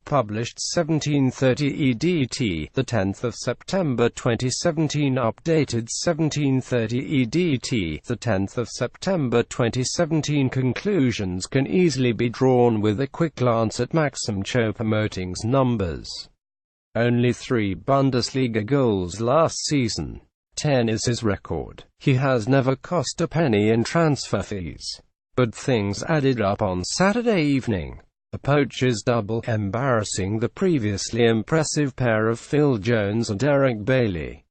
Published 1730 EDT, the 10th of September 2017. Updated 1730 EDT, the 10th of September 2017. Conclusions can easily be drawn with a quick glance at Maxim ChoupoMoting's numbers. Only 3 Bundesliga goals last season. 10 is his record. He has never cost a penny in transfer fees. But things added up on Saturday evening. A poachers double, embarrassing the previously impressive pair of Phil Jones and Eric Bailey.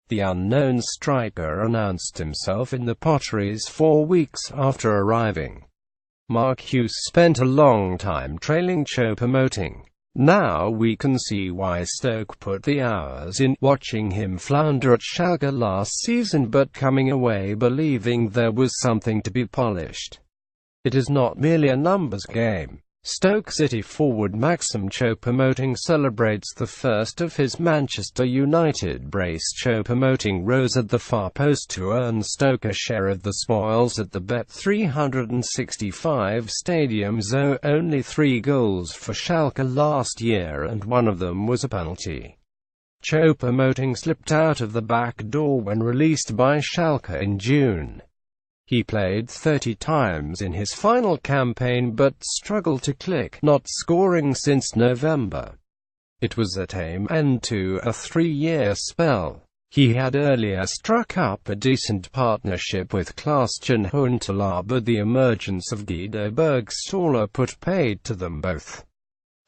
The unknown striker announced himself in the Potteries 4 weeks after arriving. Mark Hughes spent a long time trailing ChoupoMoting. Now we can see why Stoke put the hours in, watching him flounder at Schalke last season but coming away believing there was something to be polished. It is not merely a numbers game. Stoke City forward Maxim ChoupoMoting celebrates the first of his Manchester United brace. ChoupoMoting rose at the far post to earn Stoke a share of the spoils at the Bet365 StadiumSo. Only 3 goals for Schalke last year and one of them was a penalty. ChoupoMoting slipped out of the back door when released by Schalke in June. He played 30 times in his final campaign but struggled to click, not scoring since November. It was a tame end to a 3-year spell. He had earlier struck up a decent partnership with Klaas-Jan Huntelaar, but the emergence of Guido Burgstaller put paid to them both.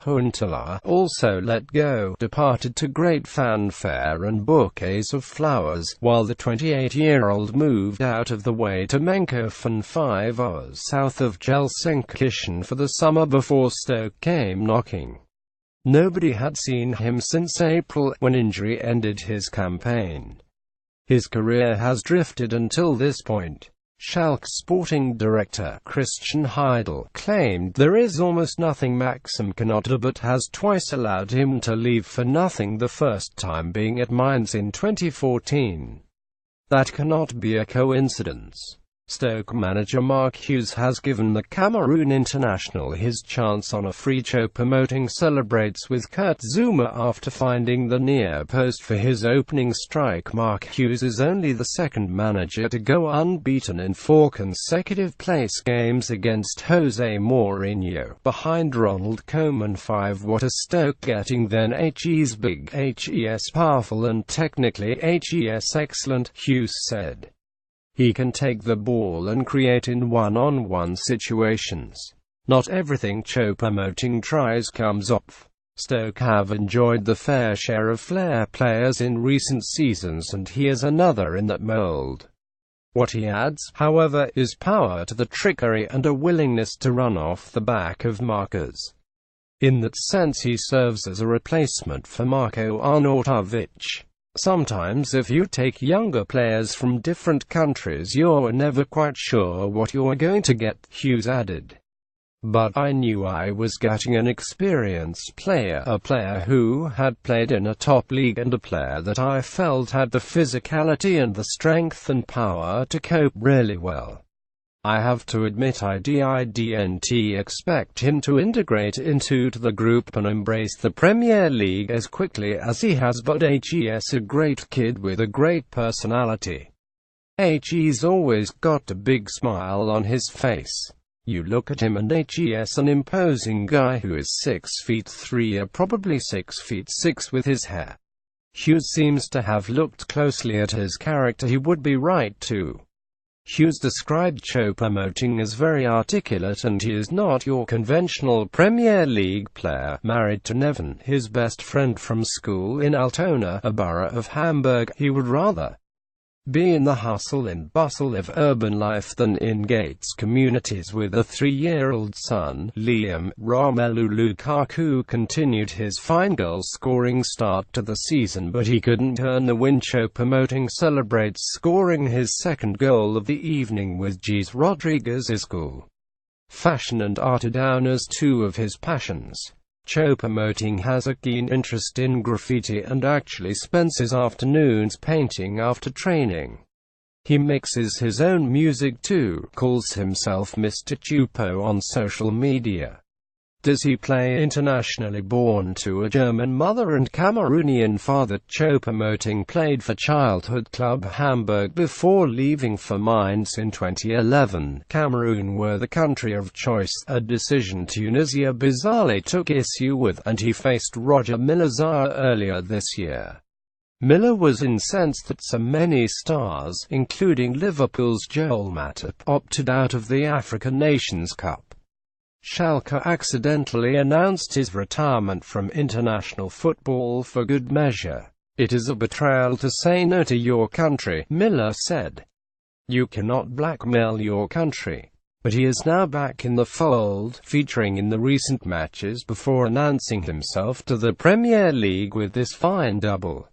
Huntelaar, also let go, departed to great fanfare and bouquets of flowers, while the 28-year-old moved out of the way to Menkhofen 5 hours south of Gelsenkirchen for the summer before Stoke came knocking. Nobody had seen him since April, when injury ended his campaign. His career has drifted until this point. Schalke sporting director Christian Heidel claimed there is almost nothing Maxim cannot do, but has twice allowed him to leave for nothing, the first time being at Mainz in 2014. That cannot be a coincidence. Stoke manager Mark Hughes has given the Cameroon international his chance on a free. ChoupoMoting celebrates with Kurt Zouma after finding the near post for his opening strike. Mark Hughes is only the second manager to go unbeaten in 4 consecutive place games against Jose Mourinho, behind Ronald Koeman. 5 What is Stoke getting then? HE's big, HE's powerful and technically HE's excellent, Hughes said. He can take the ball and create in one-on-one situations. Not everything ChoupoMoting tries comes off. Stoke have enjoyed the fair share of flair players in recent seasons and he is another in that mould. What he adds, however, is power to the trickery and a willingness to run off the back of markers. In that sense he serves as a replacement for Marko Arnautovic. Sometimes if you take younger players from different countries you're never quite sure what you're going to get, Hughes added. But I knew I was getting an experienced player, a player who had played in a top league and a player that I felt had the physicality and the strength and power to cope really well. I have to admit I didn't expect him to integrate into the group and embrace the Premier League as quickly as he has, but HE's a great kid with a great personality. HE's always got a big smile on his face. You look at him and HE's an imposing guy who is 6'3" or probably 6'6" with his hair. Hughes seems to have looked closely at his character. He would be right too. Hughes described ChoupoMoting as very articulate and he is not your conventional Premier League player. Married to Neven, his best friend from school in Altona, a borough of Hamburg, he would rather be in the hustle and bustle of urban life than in gates communities with a 3-year-old son. Liam Romelu Lukaku continued his fine goal-scoring start to the season, but he couldn't earn the win. ChoupoMoting celebrates scoring his second goal of the evening with G's Rodriguez's goal. Fashion and art are down as 2 of his passions. ChoupoMoting has a keen interest in graffiti and actually spends his afternoons painting after training. He mixes his own music too, calls himself Mr. Choupo on social media. Does he play internationally? Born to a German mother and Cameroonian father, ChoupoMoting played for childhood club Hamburg before leaving for Mainz in 2011. Cameroon were the country of choice, a decision Tunisia bizarrely took issue with, and he faced Roger Milazar earlier this year. Miller was incensed that so many stars, including Liverpool's Joel Matip, opted out of the African Nations Cup. Schalke accidentally announced his retirement from international football for good measure. "It is a betrayal to say no to your country," Miller said. "You cannot blackmail your country." But he is now back in the fold, featuring in the recent matches before announcing himself to the Premier League with this fine double.